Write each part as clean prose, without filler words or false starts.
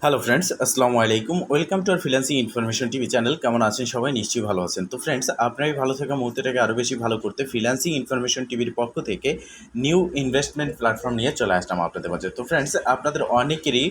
Hello friends, আসসালামু আলাইকুম। Welcome to our freelancing information TV channel. কেমন আছেন সবাই? নিশ্চয়ই ভালো আছেন। তো ফ্রেন্ডস, আপনারই ভালো থাকা মুহূর্তটাকে আরও বেশি ভালো করতে ফ্রিল্যান্সিং ইনফরমেশন টিভির পক্ষ থেকে নিউ ইনভেস্টমেন্ট প্ল্যাটফর্ম নিয়ে চলে আসলাম আপনাদের মাঝে। তো ফ্রেন্ডস, আপনাদের অনেকেরই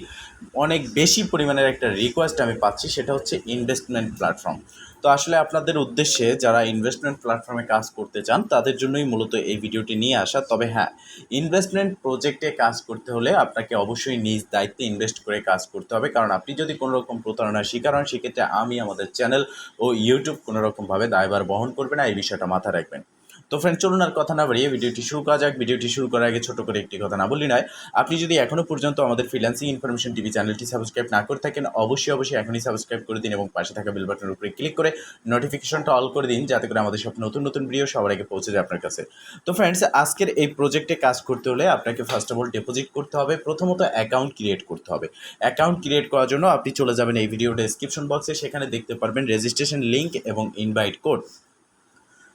অনেক বেশি পরিমাণের একটা রিকোয়েস্ট আমি পাচ্ছি, সেটা হচ্ছে ইনভেস্টমেন্ট প্ল্যাটফর্ম। তো আসলে আপনাদের উদ্দেশ্যে যারা ইনভেস্টমেন্ট প্ল্যাটফর্মে কাজ করতে চান তাদের জন্যই মূলত এই ভিডিওটি নিয়ে আসা। তবে হ্যাঁ, ইনভেস্টমেন্ট প্রজেক্টে কাজ করতে হলে আপনাকে অবশ্যই নিজ দায়িত্বে ইনভেস্ট করে কাজ করতে হবে, কারণ আপনি যদি কোনো রকম প্রতারণার শিকার হন সেক্ষেত্রে আমি, আমাদের চ্যানেল ও ইউটিউব কোনো রকমভাবে দায়ভার বহন করবে না। এই বিষয়টা মাথায় রাখবেন। তো ফ্রেন্ড, চলুন আর কথা না বাড়িয়ে ভিডিওটি শুরু করা যাক। ভিডিওটি শুরু করার আগে ছোট করে একটি কথা না বললি নয়, আপনি যদি এখনও পর্যন্ত আমাদের ফ্রিল্যান্সিং ইনফরমেশন টিভি চ্যানেলটি সাবস্ক্রাইব না করে থাকেন, অবশ্যই এখনই সাবস্ক্রাইব করে দিন এবং পাশে থাকা বেল বাটনের উপরে ক্লিক করে নোটিফিকেশনটা অল করে দিন, যাতে করে আমাদের সব নতুন নতুন ভিডিও সবার আগে পৌঁছে যায় আপনার কাছে। তো ফ্রেন্ডস, আজকের এই প্রজেক্টে কাজ করতে হলে আপনাকে ফার্স্ট অফ অল ডিপোজিট করতে হবে। প্রথমত অ্যাকাউন্ট ক্রিয়েট করতে হবে। অ্যাকাউন্ট ক্রিয়েট করার জন্য আপনি চলে যাবেন এই ভিডিও ডেসক্রিপশন বক্সে, সেখানে দেখতে পারবেন রেজিস্ট্রেশন লিঙ্ক এবং ইনভাইট কোড।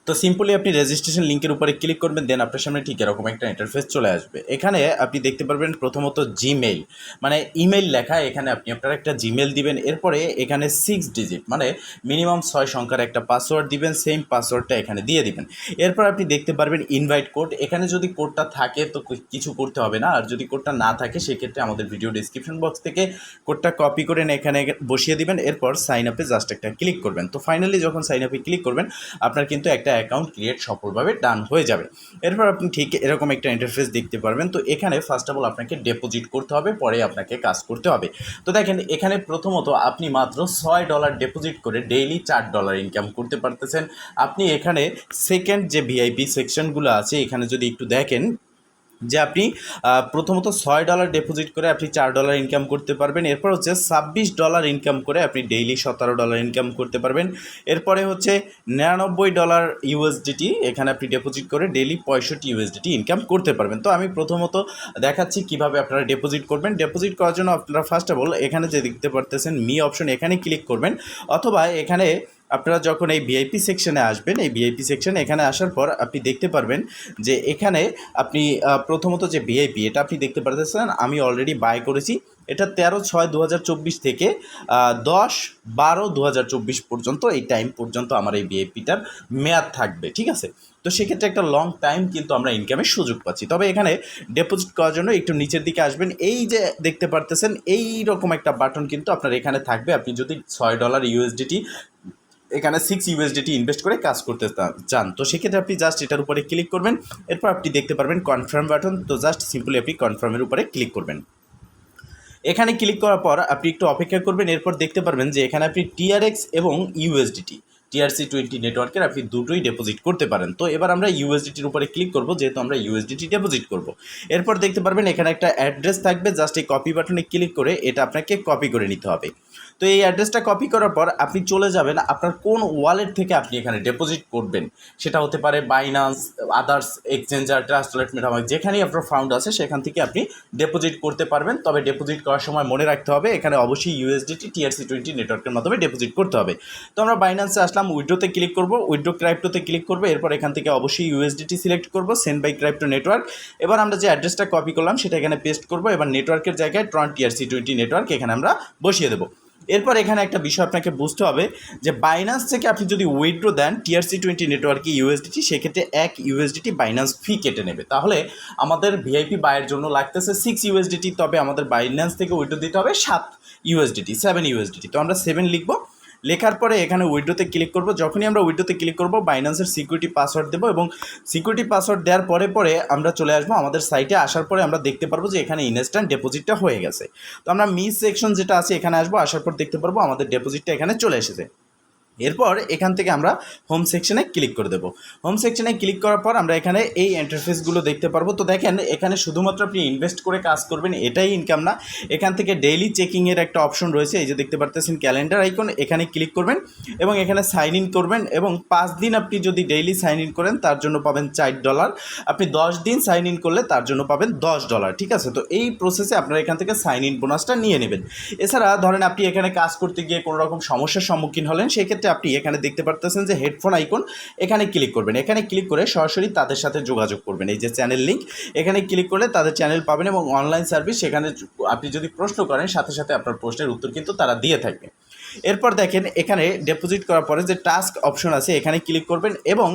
তো সিম্পলি আপনি রেজিস্ট্রেশন লিঙ্কের উপরে ক্লিক করবেন, দেন আপনার সামনে ঠিক এরকম একটা ইন্টারফেস চলে আসবে। এখানে আপনি দেখতে পারবেন প্রথমত জিমেইল, মানে ইমেইল লেখা। এখানে আপনি আপনার একটা জিমেইল দিবেন, এরপরে এখানে 6 ডিজিট মানে মিনিমাম 6 সংখ্যার একটা পাসওয়ার্ড দিবেন, সেম পাসওয়ার্ডটা এখানে দিয়ে দিবেন। এরপর আপনি দেখতে পারবেন ইনভাইট কোড। এখানে যদি কোডটা থাকে তো কিছু করতে হবে না, আর যদি কোডটা না থাকে সেক্ষেত্রে আমাদের ভিডিও ডিসক্রিপশন বক্স থেকে কোডটা কপি করে এখানে বসিয়ে দিবেন। এরপর সাইন আপে জাস্ট একটা ক্লিক করবেন। তো ফাইনালি যখন সাইন আপে ক্লিক করবেন, আপনার কিন্তু একটা অ্যাকাউন্ট ক্রিয়েট সফলভাবে ডান হয়ে যাবে। এরপর আপনি ঠিক এরকম একটা ইন্টারফেস দেখতে পারবেন। তো এখানে ফার্স্ট অফ অল আপনাকে ডিপোজিট করতে হবে, পরে আপনাকে কাজ করতে হবে। তো দেখেন, এখানে প্রথমত আপনি মাত্র $6 ডিপোজিট করে ডেইলি $4 ইনকাম করতে পারতেছেন। আপনি এখানে সেকেন্ড যে ভিআইপি সেকশনগুলো আছে, এখানে যদি একটু দেখেন যে আপনি প্রথমত $6 ডিপোজিট করে আপনি $4 ইনকাম করতে পারবেন। এরপর হচ্ছে $26 ইনকাম করে আপনি ডেইলি $17 ইনকাম করতে পারবেন। এরপরে হচ্ছে $99 ইউএসডিটি, এখানে আপনি ডিপোজিট করে ডেইলি 65 ইউএসডিটি ইনকাম করতে পারবেন। তো আমি প্রথমত দেখাচ্ছি কিভাবে আপনারা ডিপোজিট করবেন। ডিপোজিট করার জন্য আপনারা ফার্স্ট অফ অল এখানে যে দেখতে পারতেছেন মি অপশন, এখানে ক্লিক করবেন, অথবা এখানে আপনারা যখন এই ভিআইপি সেকশনে আসবেন, এই ভিআইপি সেকশনে এখানে আসার পর আপনি দেখতে পারবেন যে এখানে আপনি প্রথমত যে ভিআইপি, এটা আপনি দেখতে পারতেছেন আমি অলরেডি বাই করেছি। এটা 13/6/2024 থেকে 10/12/2024 পর্যন্ত, এই টাইম পর্যন্ত আমার এই ভিআইপিটার মেয়াদ থাকবে। ঠিক আছে? তো সেক্ষেত্রে একটা লং টাইম কিন্তু আমরা ইনকামের সুযোগ পাচ্ছি। তবে এখানে ডিপোজিট করার জন্য একটু নিচের দিকে আসবেন, এই যে দেখতে পারতেছেন এই রকম একটা বাটন কিন্তু আপনার এখানে থাকবে। আপনি যদি $6 ইউএসডিটি এখানে 6 ইউএসডিটি ইনভেস্ট করে কাজ করতে চান, তো সেক্ষেত্রে আপনি জাস্ট এটার উপরে ক্লিক করবেন। এরপর আপনি দেখতে পারবেন কনফার্ম বাটন। তো জাস্ট সিম্পলি আপনি কনফার্মের উপরে ক্লিক করবেন। এখানে ক্লিক করার পর আপনি একটু অপেক্ষা করবেন। এরপর দেখতে পারবেন যে এখানে আপনি টিআরএক্স এবং ইউএসডিটি, TRC20 নেটওয়ার্কের আপনি দুটোই ডিপোজিট করতে পারেন। তো এবার আমরা ইউএসডিটির উপরে ক্লিক করব, যেহেতু আমরা ইউএসডিটি ডিপোজিট করব। এরপর দেখতে পারবেন এখানে একটা অ্যাড্রেস থাকবে, জাস্ট এই কপি বাটনে ক্লিক করে এটা আপনাকে কপি করে নিতে হবে। তো এই অ্যাড্রেসটা কপি করার পর আপনি চলে যাবেন আপনার কোন ওয়ালেট থেকে আপনি এখানে ডিপোজিট করবেন। সেটা হতে পারে Binance, others exchanger, trust wallet, MetaMask, যেখানেই আপনার ফান্ড আছে সেখান থেকে আপনি ডিপোজিট করতে পারবেন। তবে ডিপোজিট করার সময় মনে রাখতে হবে এখানে অবশ্যই ইউএসডিটি TRC20 নেটওয়ার্কের মাধ্যমে ডিপোজিট করতে হবে। তো আমরা বাইন্যান্সে আসলাম, উইথড্রোতে ক্লিক করব, উইথড্রো ক্রাইপ্টোতে ক্লিক করব। এরপর এখান থেকে অবশ্যই ইউএসডিটি সিলেক্ট করব, সেন্ড বাই ক্রাইপ্টো নেটওয়ার্ক। এবার আমরা যে অ্যাড্রেসটা কপি করলাম সেটা এখানে পেস্ট করব। এবার নেটওয়ার্কের জায়গায় ট্রন TRC20 নেটওয়ার্ক এখানে আমরা বসিয়ে দেবো। এরপর এখানে একটা বিষয় আপনাকে বুঝতে হবে যে বাইন্যান্স থেকে আপনি যদি উইথড্রো দেন TRC20 নেটওয়ার্কে ইউএসডিটি, সেক্ষেত্রে 1 ইউএসডিটি বাইন্যান্স ফি কেটে নেবে। তাহলে আমাদের ভিআইপি বাইয়ের জন্য লাগতেছে 6 ইউএসডিটি, তবে আমাদের বাইন্যান্স থেকে উইথড্রো দিতে হবে 7 ইউএসডিটি, 7 ইউএসডিটি। তো আমরা 7 লিখব। লেখার পরে এখানে উইথড্রোতে ক্লিক করব। যখনই আমরা উইথড্রোতে ক্লিক করব, বাইন্যান্সের সিকিউরিটি পাসওয়ার্ড দেবো এবং সিকিউরিটি পাসওয়ার্ড দেওয়ার পরে আমরা চলে আসবো আমাদের সাইটে। আসার পরে আমরা দেখতে পারবো যে এখানে ইনস্ট্যান্ট ডিপোজিটটা হয়ে গেছে। তো আমরা মিস সেকশন যেটা আছে এখানে আসবো, আসার পর দেখতে পারবো আমাদের ডিপোজিটটা এখানে চলে এসেছে। এরপর এখান থেকে আমরা হোম সেকশনে ক্লিক করে দেবো। হোম সেকশনে ক্লিক করার পর আমরা এখানে এই ইন্টারফেসগুলো দেখতে পারবো। তো দেখেন, এখানে শুধুমাত্র আপনি ইনভেস্ট করে কাজ করবেন এটাই ইনকাম না, এখান থেকে ডেইলি চেকিংয়ের একটা অপশন রয়েছে। এই যে দেখতে পারতেছেন ক্যালেন্ডার আইকন, এখানে ক্লিক করবেন এবং এখানে সাইন ইন করবেন। এবং 5 দিন আপনি যদি ডেইলি সাইন ইন করেন তার জন্য পাবেন $4। আপনি 10 দিন সাইন ইন করলে তার জন্য পাবেন $10। ঠিক আছে? তো এই প্রসেসে আপনারা এখান থেকে সাইন ইন বোনাসটা নিয়ে নেবেন। এছাড়া ধরেন আপনি এখানে কাজ করতে গিয়ে কোনো রকম সমস্যার সম্মুখীন হলেন, সেক্ষেত্রে আপনি এখানে দেখতে পারতেছেন যে হেডফোন আইকন, এখানে ক্লিক করবেন। এখানে ক্লিক করে সরাসরি তাদের সাথে যোগাযোগ করবেন। এই যে চ্যানেল লিঙ্ক, এখানে ক্লিক করলে তাদের চ্যানেল পাবেন এবং অনলাইন সার্ভিস, সেখানে আপনি যদি প্রশ্ন করেন সাথে সাথে আপনার প্রশ্নের উত্তর কিন্তু তারা দিয়ে থাকবে। এরপর দেখেন এখানে ডিপোজিট করার পরে যে টাস্ক অপশন আছে এখানে ক্লিক করবেন এবং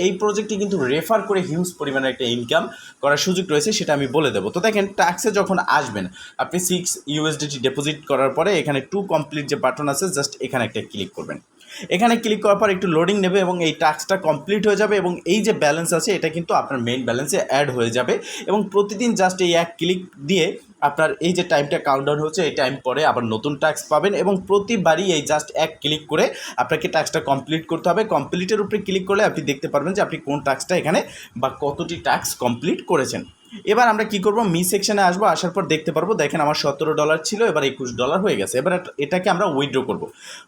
এই প্রজেক্টটি কিন্তু রেফার করে হিউজ পরিমাণে একটা ইনকাম করার সুযোগ রয়েছে, সেটা আমি বলে দেবো। তো দেখেন টাস্কে যখন আসবেন আপনি 6 USDT ডিপোজিট করার পরে এখানে টু কমপ্লিট যে বাটন আছে জাস্ট এখানে একটা ক্লিক করবেন। এখানে ক্লিক করার পর একটু লোডিং নেবে এবং এই টাস্কটা কমপ্লিট হয়ে যাবে এবং এই যে ব্যালেন্স আছে এটা কিন্তু আপনার মেইন ব্যালেন্সে অ্যাড হয়ে যাবে এবং প্রতিদিন জাস্ট এই এক ক্লিক দিয়ে আপনার এই যে টাইমটা কাউন্টডাউন হচ্ছে এই টাইম পরে আবার নতুন টাস্ক পাবেন এবং প্রতিবারই এই জাস্ট এক ক্লিক করে আপনাকে টাস্কটা কমপ্লিট করতে হবে। কমপ্লিটের উপরে ক্লিক করলে আপনি দেখতে পারবেন যে আপনি কোন টাস্কটা এখানে বা কতটি টাস্ক কমপ্লিট করেছেন। এবার আমরা কি করব, মি সেকশনে আসবো, আসার পর দেখতে পারবো দেখেন আমার $17 ছিল, এবার $21 হয়ে গেছে। এবার এটাকে আমরা উইথড্র করব।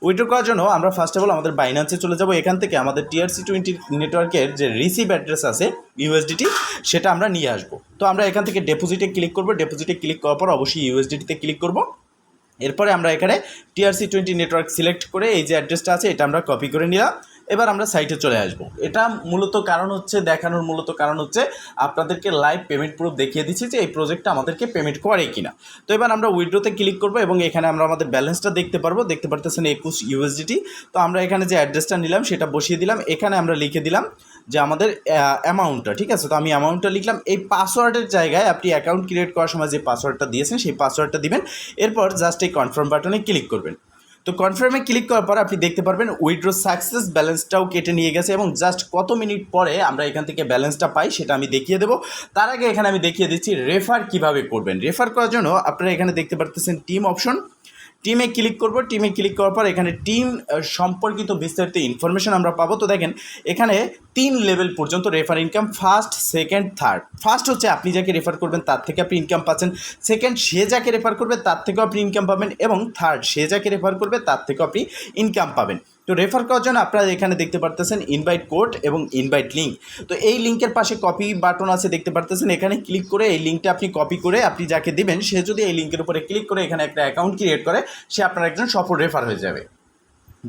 উইথড্র করার জন্য আমরা ফার্স্ট অফ অল আমাদের বাইন্যান্সে চলে যাব। এখান থেকে আমাদের TRC20 নেটওয়ার্কের যে রিসিভ অ্যাড্রেস আছে USDT সেটা আমরা নিয়ে আসবো। তো আমরা এখান থেকে ডিপোজিটে ক্লিক করব। ডিপোজিটে ক্লিক করার পর অবশ্যই USDT-তে ক্লিক করব। এরপরে আমরা এখানে TRC20 নেটওয়ার্ক সিলেক্ট করে এই যে অ্যাড্রেসটা আছে এটা আমরা কপি করে নিলাম। এবার আমরা সাইটে চলে আসব। এটা মূলত কারণ হচ্ছে দেখানোর কারণ হচ্ছে আপনাদেরকে লাইভ পেমেন্ট প্রুফ দেখিয়ে দিচ্ছি যে এই প্রজেক্টটা আমাদেরকে পেমেন্ট করে কিনা। তো এবার আমরা উইথড্রোতে ক্লিক করব এবং এখানে আমরা আমাদের ব্যালেন্সটা দেখতে পারবো। দেখতে পারতেছেন 21 USDT। তো আমরা এখানে যে অ্যাড্রেসটা নিলাম সেটা বসিয়ে দিলাম। এখানে আমরা লিখে দিলাম যে আমাদের অ্যামাউন্টটা, ঠিক আছে। তো আমি অ্যামাউন্টটা লিখলাম। এই পাসওয়ার্ডের জায়গায় আপনি অ্যাকাউন্ট ক্রিয়েট করার সময় যে পাসওয়ার্ডটা দিয়েছেন সেই পাসওয়ার্ডটা দিবেন। এরপর জাস্ট এই কনফার্ম বাটনে ক্লিক করবেন। তো কনফার্মে ক্লিক করার পর আপনি দেখতে পারবেন উইথড্র সাকসেস, ব্যালেন্সটাও কেটে নিয়ে গেছে এবং জাস্ট কত মিনিট পরে আমরা এখান থেকে ব্যালেন্সটা পাই সেটা আমি দেখিয়ে দেবো। তার আগে এখানে আমি দেখিয়ে দিচ্ছি রেফার কিভাবে করবেন। রেফার করার জন্য আপনারা এখানে দেখতে পারতেছেন টিম অপশন, টিমে ক্লিক করব। টিমে ক্লিক করার পর এখানে টিম সম্পর্কিত বিস্তারিত ইনফরমেশন আমরা পাবো। তো দেখেন এখানে 3 লেভেল পর্যন্ত refer income, first, second, third. First হচ্ছে আপনি যাকে রেফার করবেন তার থেকে আপনি ইনকাম পাচ্ছেন, সেকেন্ড সে যাকে রেফার করবে তার থেকেও আপনি ইনকাম পাবেন এবং থার্ড সে যাকে রেফার করবে তার থেকেও আপনি ইনকাম পাবেন। তো রেফার করার জন্য আপনারা এখানে দেখতে পারতেছেন ইনভাইট কোড এবং ইনভাইট লিঙ্ক। তো এই লিঙ্কের পাশে কপি বাটন আছে দেখতে পারতেছেন, এখানে ক্লিক করে এই লিঙ্কটা আপনি কপি করে আপনি যাকে দিবেন সে যদি এই লিঙ্কের উপরে ক্লিক করে এখানে একটা অ্যাকাউন্ট ক্রিয়েট করে সে আপনার একজন সফল রেফার হয়ে যাবে।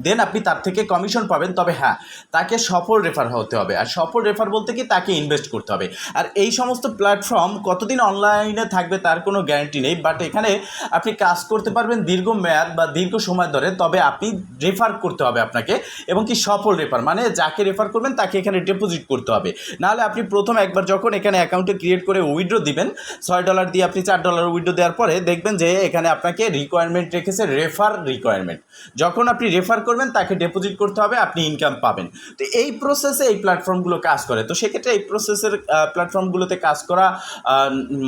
দেন আপনি তার থেকে কমিশন পাবেন। তবে হ্যাঁ, তাকে সফল রেফার হতে হবে। আর সফল রেফার বলতে কি তাকে ইনভেস্ট করতে হবে। আর এই সমস্ত প্ল্যাটফর্ম কতদিন অনলাইনে থাকবে তার কোনো গ্যারান্টি নেই, বাট এখানে আপনি কাজ করতে পারবেন দীর্ঘ মেয়াদ বা দীর্ঘ সময় ধরে। তবে আপনি রেফার করতে হবে আপনাকে, এবং কি সফল রেফার মানে যাকে রেফার করবেন তাকে এখানে ডিপোজিট করতে হবে। নাহলে আপনি প্রথম একবার যখন এখানে অ্যাকাউন্টে ক্রিয়েট করে উইথড্র দিবেন $6 দিয়ে আপনি $4 উইথড্র দেওয়ার পরে দেখবেন যে এখানে আপনাকে রিকোয়ারমেন্ট রেখেছে রেফার রিকোয়ারমেন্ট। যখন আপনি রেফার করবেন তাকে ডিপোজিট করতে হবে, আপনি ইনকাম পাবেন। তো এই প্রসেসে এই প্ল্যাটফর্মগুলো কাজ করে। তো সেক্ষেত্রে এই প্রসেসের প্ল্যাটফর্মগুলোতে কাজ করা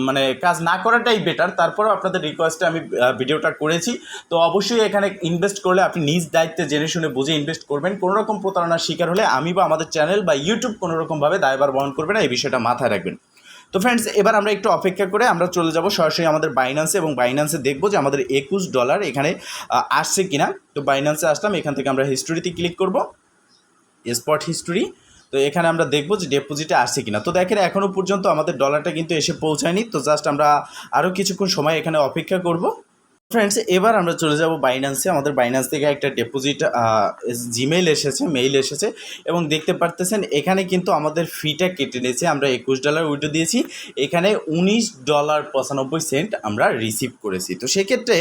মানে কাজ না করাটাই বেটার। তারপরেও আপনাদের রিকোয়েস্টে আমি ভিডিওটা করেছি। তো অবশ্যই এখানে ইনভেস্ট করলে আপনি নিজ দায়িত্বে জেনে শুনে বুঝে ইনভেস্ট করবেন। কোনো রকম প্রতারণার শিকার হলে আমি বা আমাদের চ্যানেল বা ইউটিউব কোনো রকমভাবে দায়ভার বহন করবে না, এই বিষয়টা মাথায় রাখবেন। তো ফ্রেন্ডস, এবার আমরা একটু অপেক্ষা করে আমরা চলে যাব সরাসরি আমাদের বাইন্যান্সে এবং বাইন্যান্সে দেখব যে আমাদের $21 এখানে আসছে কিনা। তো বাইন্যান্সে আসলাম, এখান থেকে আমরা হিস্টোরিতে ক্লিক করব, স্পট হিস্টোরি। তো এখানে আমরা দেখব যে ডিপোজিটে আসছে কিনা। তো দেখেন এখনও পর্যন্ত আমাদের ডলারটা কিন্তু এসে পৌঁছায়নি। তো জাস্ট আমরা আরও কিছুক্ষণ সময় এখানে অপেক্ষা করব। ফ্রেন্ডস, এবার আমরা চলে যাব বাইন্যান্সে। আমাদের বাইন্যান্স থেকে একটা ডিপোজিট জিমেইল এসেছে, মেইল এসেছে এবং দেখতে পারতেছেন এখানে কিন্তু আমাদের ফিটা কেটে নিয়েছে। আমরা $21 উইথড্র দিয়েছি, এখানে $19.95 আমরা রিসিভ করেছি। তো সেক্ষেত্রে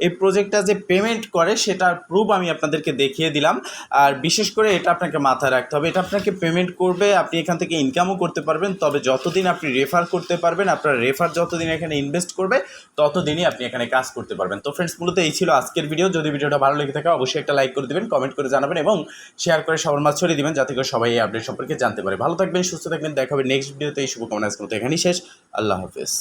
এই প্রজেক্টটা যে পেমেন্ট করে সেটার প্রুফ আমি আপনাদেরকে দেখিয়ে দিলাম। আর বিশেষ করে এটা আপনাকে মাথায় রাখতে হবে, এটা আপনাকে পেমেন্ট করবে, আপনি এখান থেকে ইনকামও করতে পারবেন। তবে যতদিন আপনি রেফার করতে পারবেন, আপনার রেফার যতদিন এখানে ইনভেস্ট করবে ততদিনই আপনি এখানে কাজ করতে পারবেন। তো ফ্রেন্ডস, মূলত এই ছিল আজকের ভিডিও। যদি ভিডিওটা ভালো লেগে থাকে অবশ্যই একটা লাইক করে দেবেন, কমেন্ট করে জানাবেন এবং শেয়ার করে সবার মাঝে ছড়িয়ে দিবেন যাতে করে সবাই এই আপডেট সম্পর্কে জানতে পারে। ভালো থাকবেন, সুস্থ থাকবেন, দেখা হবে নেক্সট ভিডিওতে। এই শুভকামনা আজকের মতো এখানেই শেষ। আল্লাহ হাফেজ।